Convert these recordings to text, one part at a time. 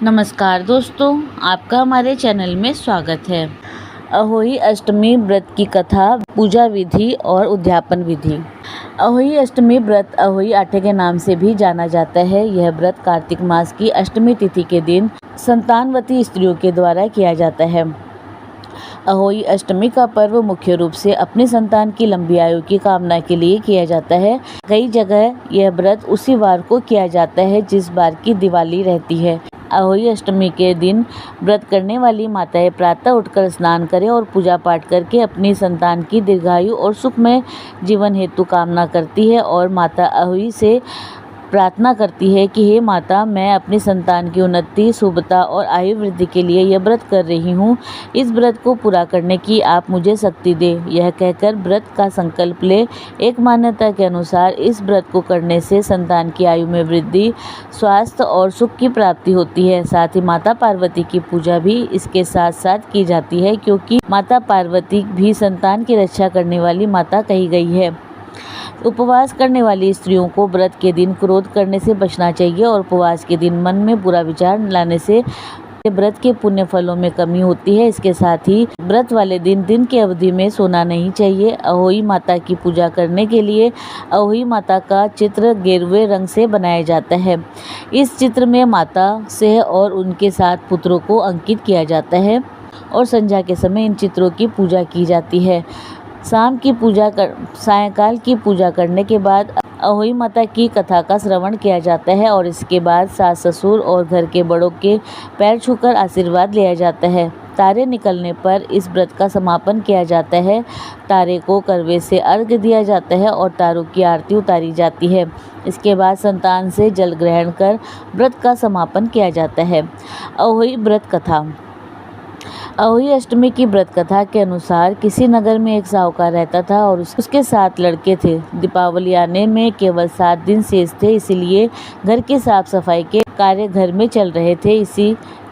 नमस्कार दोस्तों, आपका हमारे चैनल में स्वागत है। अहोई अष्टमी व्रत की कथा, पूजा विधि और उद्यापन विधि। अहोई अष्टमी व्रत अहोई आठे के नाम से भी जाना जाता है। यह व्रत कार्तिक मास की अष्टमी तिथि के दिन संतानवती स्त्रियों के द्वारा किया जाता है। अहोई अष्टमी का पर्व मुख्य रूप से अपनी संतान की लंबी आयु की कामना के लिए किया जाता है। कई जगह यह व्रत उसी वार को किया जाता है जिस बार की दिवाली रहती है। अहोई अष्टमी के दिन व्रत करने वाली माताएं प्रातः उठकर स्नान करें और पूजा पाठ करके अपनी संतान की दीर्घायु और सुखमय जीवन हेतु कामना करती है और माता अहोई से प्रार्थना करती है कि हे माता, मैं अपनी संतान की उन्नति, शुभता और आयु वृद्धि के लिए यह व्रत कर रही हूँ। इस व्रत को पूरा करने की आप मुझे शक्ति दे। यह कहकर व्रत का संकल्प ले। एक मान्यता के अनुसार इस व्रत को करने से संतान की आयु में वृद्धि, स्वास्थ्य और सुख की प्राप्ति होती है। साथ ही माता पार्वती की पूजा भी इसके साथ साथ की जाती है, क्योंकि माता पार्वती भी संतान की रक्षा करने वाली माता कही गई है। उपवास करने वाली स्त्रियों को व्रत के दिन क्रोध करने से बचना चाहिए और उपवास के दिन मन में बुरा विचार लाने से व्रत के पुण्य फलों में कमी होती है। इसके साथ ही व्रत वाले दिन की अवधि में सोना नहीं चाहिए। अहोई माता की पूजा करने के लिए अहोई माता का चित्र गेरुए रंग से बनाया जाता है। इस चित्र में माता से और उनके 7 पुत्रों को अंकित किया जाता है और संध्या के समय इन चित्रों की पूजा की जाती है। सायंकाल की पूजा करने के बाद अहोई माता की कथा का श्रवण किया जाता है और इसके बाद सास ससुर और घर के बड़ों के पैर छूकर आशीर्वाद लिया जाता है। तारे निकलने पर इस व्रत का समापन किया जाता है। तारे को करवे से अर्घ्य दिया जाता है और तारों की आरती उतारी जाती है। इसके बाद संतान से जल ग्रहण कर व्रत का समापन किया जाता है। अहोई व्रत कथा। अहोई अष्टमी की व्रत कथा के अनुसार किसी नगर में एक साहूकार रहता था और उसके 7 लड़के थे। दीपावली आने में केवल 7 दिन शेष थे, इसलिए घर की साफ सफाई के कार्य घर में चल रहे थे।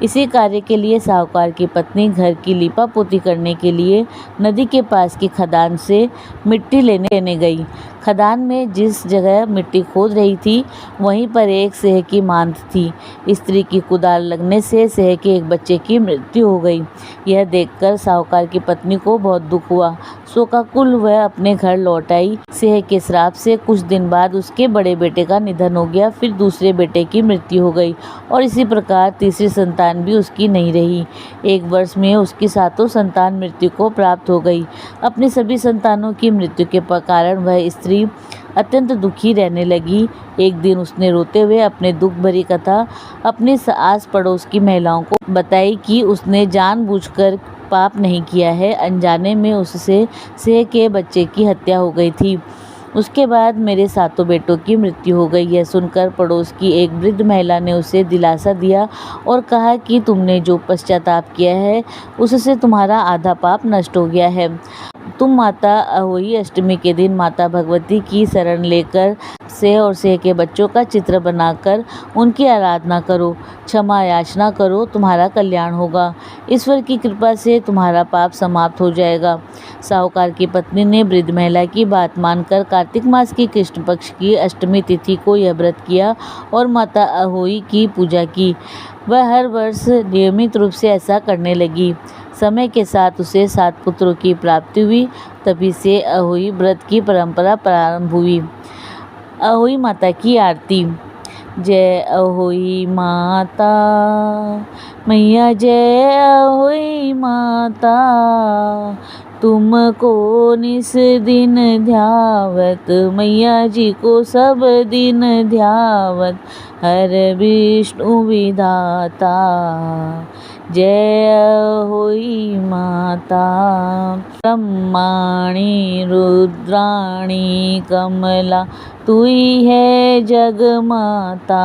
इसी कार्य के लिए साहूकार की पत्नी घर की लीपा पोती करने के लिए नदी के पास की खदान से मिट्टी लेने गई। खदान में जिस जगह मिट्टी खोद रही थी वहीं पर एक सेह की मांद थी। स्त्री की कुदाल लगने से सेह के एक बच्चे की मृत्यु हो गई। यह देखकर साहूकार की पत्नी को बहुत दुख हुआ। शोकाकुल वह अपने घर लौट आई। सेह के श्राप से कुछ दिन बाद उसके बड़े बेटे का निधन हो गया। फिर दूसरे बेटे की मृत्यु हो गई और इसी प्रकार तीसरी संतान भी उसकी नहीं रही। 1 वर्ष में उसकी 7 संतान मृत्यु को प्राप्त हो गई। अपनी सभी संतानों की मृत्यु के कारण वह स्त्री अत्यंत दुखी रहने लगी। एक दिन उसने रोते हुए अपने दुख भरी कथा अपनी आस पड़ोस की महिलाओं को बताई कि उसने जानबूझकर पाप नहीं किया है। अनजाने में उससे सेह के बच्चे की हत्या हो गई थी। उसके बाद मेरे 7 बेटों की मृत्यु हो गई। यह सुनकर पड़ोस की एक वृद्ध महिला ने उसे दिलासा दिया और कहा कि तुमने जो पश्चाताप किया है उससे तुम्हारा आधा पाप नष्ट हो गया है। तुम माता अहोई अष्टमी के दिन माता भगवती की शरण लेकर सेह और सेह के बच्चों का चित्र बनाकर उनकी आराधना करो, क्षमा याचना करो, तुम्हारा कल्याण होगा। ईश्वर की कृपा से तुम्हारा पाप समाप्त हो जाएगा। साहूकार की पत्नी ने वृद्ध महिला की बात मानकर कार्तिक मास की कृष्ण पक्ष की अष्टमी तिथि को यह व्रत किया और माता अहोई की पूजा की। वह हर वर्ष नियमित रूप से ऐसा करने लगी। समय के साथ उसे 7 पुत्रों की प्राप्ति हुई। तभी से अहोई व्रत की परंपरा प्रारंभ हुई। अहोई माता की आरती। जय अहोई माता मैया, जय अहोई माता, तुमको निस दिन ध्यावत, मैया जी को सब दिन ध्यावत, हर विष्णु विधाता। जय अहोई माता। ब्रह्माणी रुद्राणी कमला, तू ही है जग माता,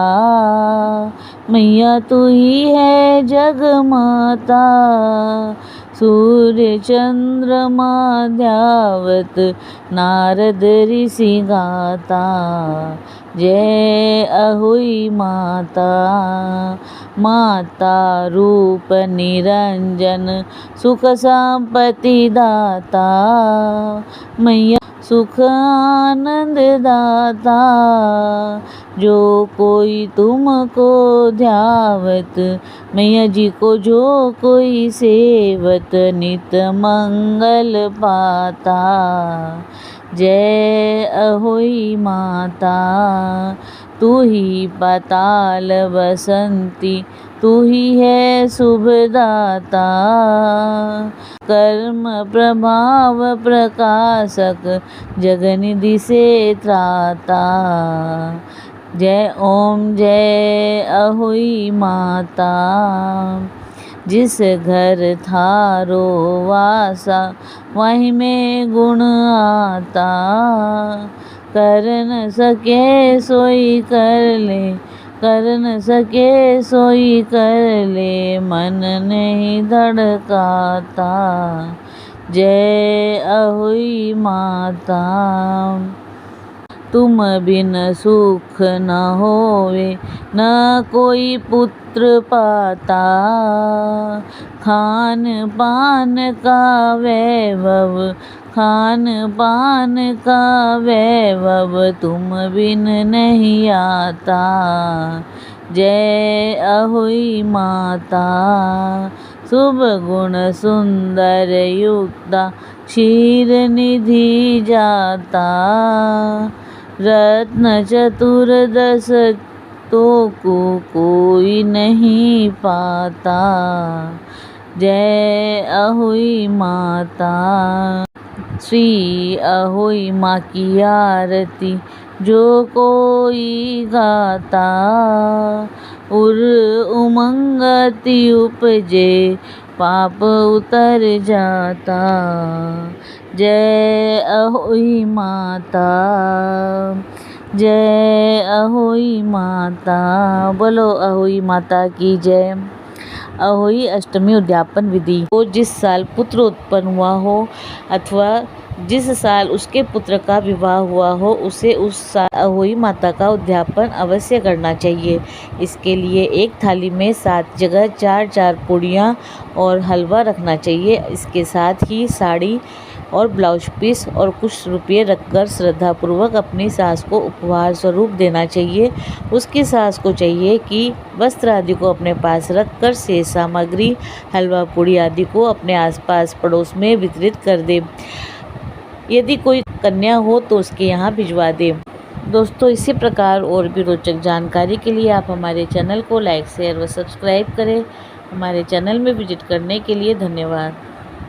मैया तू ही है जग माता। सूर्य चंद्रमा ध्यावत, नारद ऋषि गाता। जय अहोई माता। माता रूप निरंजन, सुख संपत्ति दाता, मैया सुख आनंद दाता। जो कोई तुमको ध्यावत, मैया जी को जो कोई सेवत, नित मंगल पाता। जय अहोई माता, तू ही पाताल बसंती, तू ही है शुभदाता। कर्म प्रभाव प्रकाशक, जगनिधि से त्राता। जय ओम जय अहोई माता। जिस घर थारो वासा, वहीं में गुण आता। कर न सके सोई कर ले, कर न सके सोई कर ले, मन नहीं धड़काता। जय अहोई माता। तुम बिन सुख न होवे, न कोई पुत्र पाता। खान पान का वैभव, खान पान का वैभव, तुम बिन नहीं आता। जय अहोई माता। शुभ गुण सुंदर युक्ता, क्षीर निधि जाता। रत्न चतुर्दश, तो को कोई नहीं पाता। जय अहोई माता। श्री अहोई माँ की आरती जो कोई गाता। उर उमंग अति उपजे, पाप उतर जाता। जय अहोई माता, जय अहोई माता। बोलो अहोई माता की जय। अहोई अष्टमी उद्यापन विधि। वो जिस साल पुत्र उत्पन्न हुआ हो अथवा जिस साल उसके पुत्र का विवाह हुआ हो, उसे उस साल अहोई माता का उद्यापन अवश्य करना चाहिए। इसके लिए एक थाली में 7 जगह 4-4 पूड़ियाँ और हलवा रखना चाहिए। इसके साथ ही साड़ी और ब्लाउज पीस और कुछ रुपये रखकर श्रद्धापूर्वक अपनी सास को उपहार स्वरूप देना चाहिए। उसकी सास को चाहिए कि वस्त्र आदि को अपने पास रखकर शेष सामग्री हलवा पूड़ी आदि को अपने आसपास पड़ोस में वितरित कर दे। यदि कोई कन्या हो तो उसके यहाँ भिजवा दे। दोस्तों, इसी प्रकार और भी रोचक जानकारी के लिए आप हमारे चैनल को लाइक शेयर व सब्सक्राइब करें। हमारे चैनल में विजिट करने के लिए धन्यवाद।